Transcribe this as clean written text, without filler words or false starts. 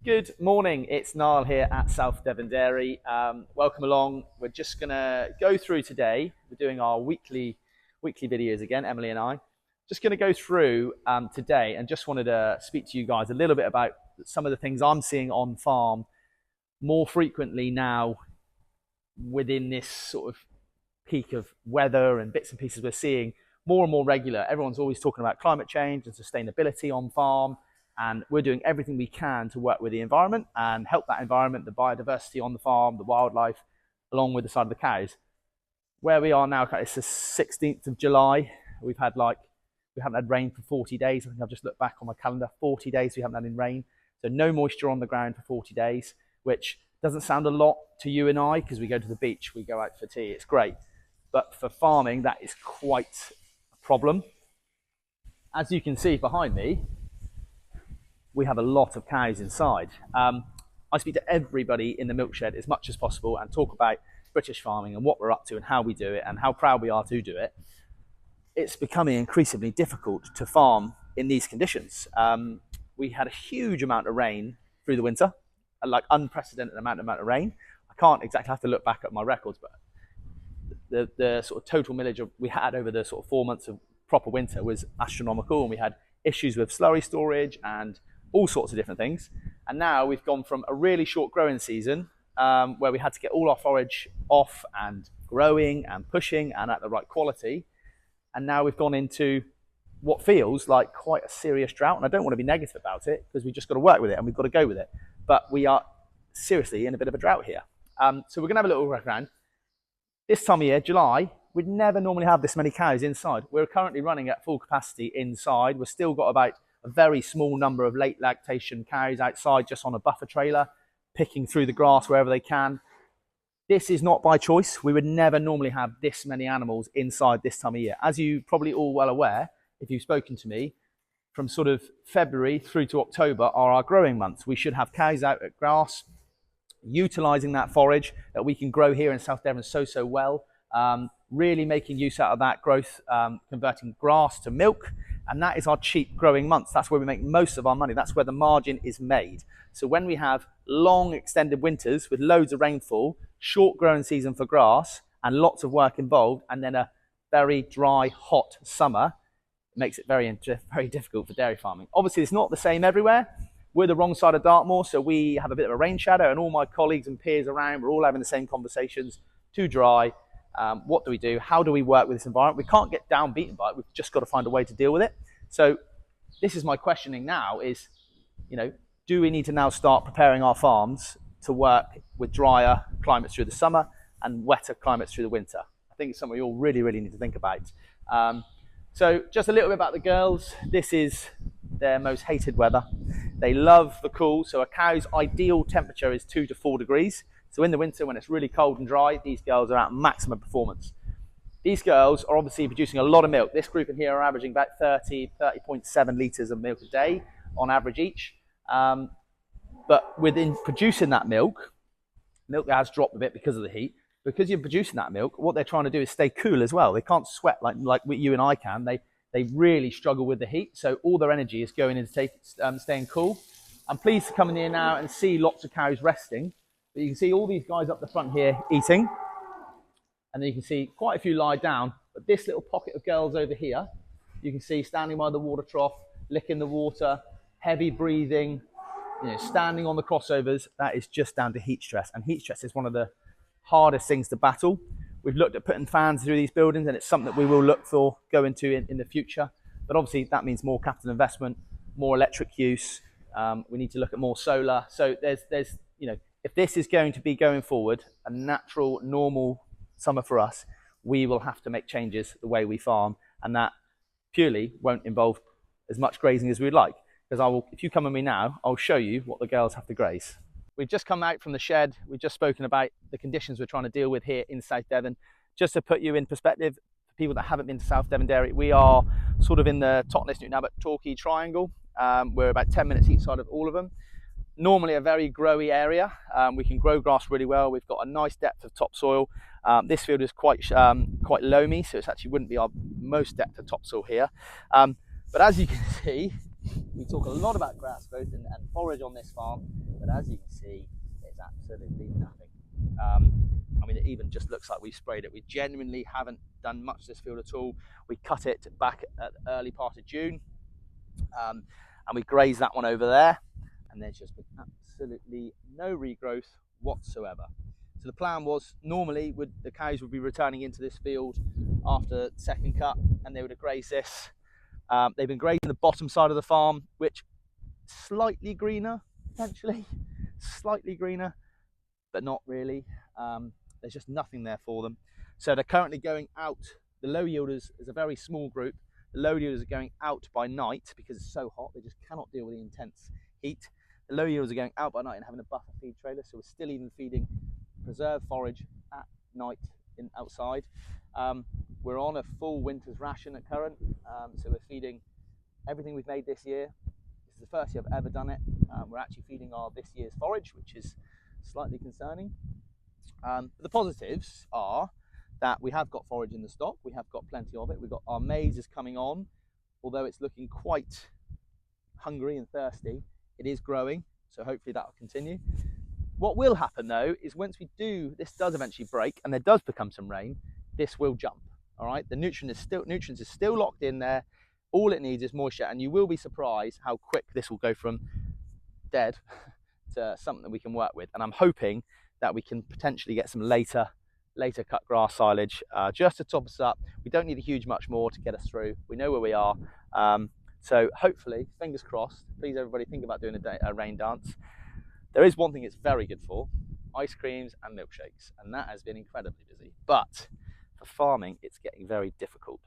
Good morning, it's Niall here at South Devon Dairy. Welcome along. We're just gonna go through today. We're doing our weekly videos again, Emily and I. Just gonna go through today and just wanted to speak to you guys a little bit about some of the things I'm seeing on farm more frequently now within this sort of peak of weather and bits and pieces we're seeing more and more regular. Everyone's always talking about climate change and sustainability on farm, and we're doing everything we can to work with the environment and help that environment, the biodiversity on the farm, the wildlife, along with the side of the cows. Where we are now, it's the 16th of July. We haven't had rain for 40 days. I think I've just looked back on my calendar. 40 days we haven't had any rain. So no moisture on the ground for 40 days, which doesn't sound a lot to you and I because we go to the beach, we go out for tea, it's great. But for farming, that is quite a problem. As you can see behind me, we have a lot of cows inside. I speak to everybody in the milk shed as much as possible and talk about British farming and what we're up to and how we do it and how proud we are to do it. It's becoming increasingly difficult to farm in these conditions. We had a huge amount of rain through the winter, like unprecedented amount of rain. I can't exactly, have to look back at my records, but the sort of total millage we had over the sort of 4 months of proper winter was astronomical, and we had issues with slurry storage and all sorts of different things. And now we've gone from a really short growing season where we had to get all our forage off and growing and pushing and at the right quality, and now we've gone into what feels like quite a serious drought. And I don't want to be negative about it because we've just got to work with it and we've got to go with it, but we are seriously in a bit of a drought here. So we're gonna have a little look around. This time of year, July, we'd never normally have this many cows inside. We're currently running at full capacity inside. We've still got about a very small number of late lactation cows outside just on a buffer trailer, picking through the grass wherever they can. This is not by choice. We would never normally have this many animals inside this time of year. As you probably all well aware, if you've spoken to me, from sort of February through to October are our growing months. We should have cows out at grass, utilising that forage that we can grow here in South Devon so well, really making use out of that growth, converting grass to milk, and that is our cheap growing months. That's where we make most of our money. That's where the margin is made. So when we have long extended winters with loads of rainfall, short growing season for grass and lots of work involved, and then a very dry, hot summer, it makes it very difficult for dairy farming. Obviously, it's not the same everywhere. We're the wrong side of Dartmoor, so we have a bit of a rain shadow, and all my colleagues and peers around, we're all having the same conversations. Too dry. What do we do? How do we work with this environment? We can't get downbeaten by it. We've just got to find a way to deal with it. So this is my questioning now is, do we need to now start preparing our farms to work with drier climates through the summer and wetter climates through the winter? I think it's something we all really need to think about. So just a little bit about the girls. This is their most hated weather. They love the cool. So a cow's ideal temperature is 2 to 4 degrees. So in the winter, when it's really cold and dry, these girls are at maximum performance. These girls are obviously producing a lot of milk. This group in here are averaging about 30.7 litres of milk a day on average each. But within producing that milk has dropped a bit because of the heat. Because you're producing that milk, what they're trying to do is stay cool as well. They can't sweat like you and I can. They really struggle with the heat. So all their energy is going into staying cool. I'm pleased to come in here now and see lots of cows resting. But you can see all these guys up the front here eating. And then you can see quite a few lie down. But this little pocket of girls over here, you can see standing by the water trough, licking the water, heavy breathing, standing on the crossovers. That is just down to heat stress. And heat stress is one of the hardest things to battle. We've looked at putting fans through these buildings, and it's something that we will look for go into in the future. But obviously that means more capital investment, more electric use. We need to look at more solar. So there's if this is going to be going forward a natural, normal summer for us, we will have to make changes the way we farm, and that purely won't involve as much grazing as we'd like. Because if you come with me now, I'll show you what the girls have to graze. We've just come out from the shed. We've just spoken about the conditions we're trying to deal with here in South Devon. Just to put you in perspective, for people that haven't been to South Devon Dairy, we are sort of in the Totnes, Newton Abbot, Torquay triangle. We're about 10 minutes each side of all of them. Normally a very growy area. We can grow grass really well. We've got a nice depth of topsoil. This field is quite loamy, so it actually wouldn't be our most depth of topsoil here. But as you can see, we talk a lot about grass growth and forage on this farm. but as you can see, there's absolutely nothing. I mean, it even just looks like we've sprayed it. We genuinely haven't done much to this field at all. We cut it back at the early part of June, and we grazed that one over there, and there's just been absolutely no regrowth whatsoever. So the plan was, normally the cows would be returning into this field after second cut, and they would have grazed this. They've been grazing the bottom side of the farm, which slightly greener, potentially, slightly greener, but not really. There's just nothing there for them. So they're currently going out. The low yielders is a very small group. The low yielders are going out by night because it's so hot. They just cannot deal with the intense heat. The low yielders are going out by night and having a buffer feed trailer. So we're still even feeding preserved forage at night outside. We're on a full winter's ration at current. So we're feeding everything we've made this year. This is the first year I've ever done it. We're actually feeding our this year's forage, which is slightly concerning. But the positives are that we have got forage in the stock. We have got plenty of it. We've got our maize is coming on, although it's looking quite hungry and thirsty. It is growing, so hopefully that will continue. What will happen though is once this does eventually break and there does become some rain, this will jump. All right, the nutrients is still locked in there. All it needs is moisture, and you will be surprised how quick this will go from dead to something that we can work with. And I'm hoping that we can potentially get some later cut grass silage just to top us up. We don't need a huge much more to get us through. We know where we are. So hopefully, fingers crossed, please everybody think about doing a rain dance. There is one thing it's very good for: ice creams and milkshakes, and that has been incredibly busy. But for farming, it's getting very difficult.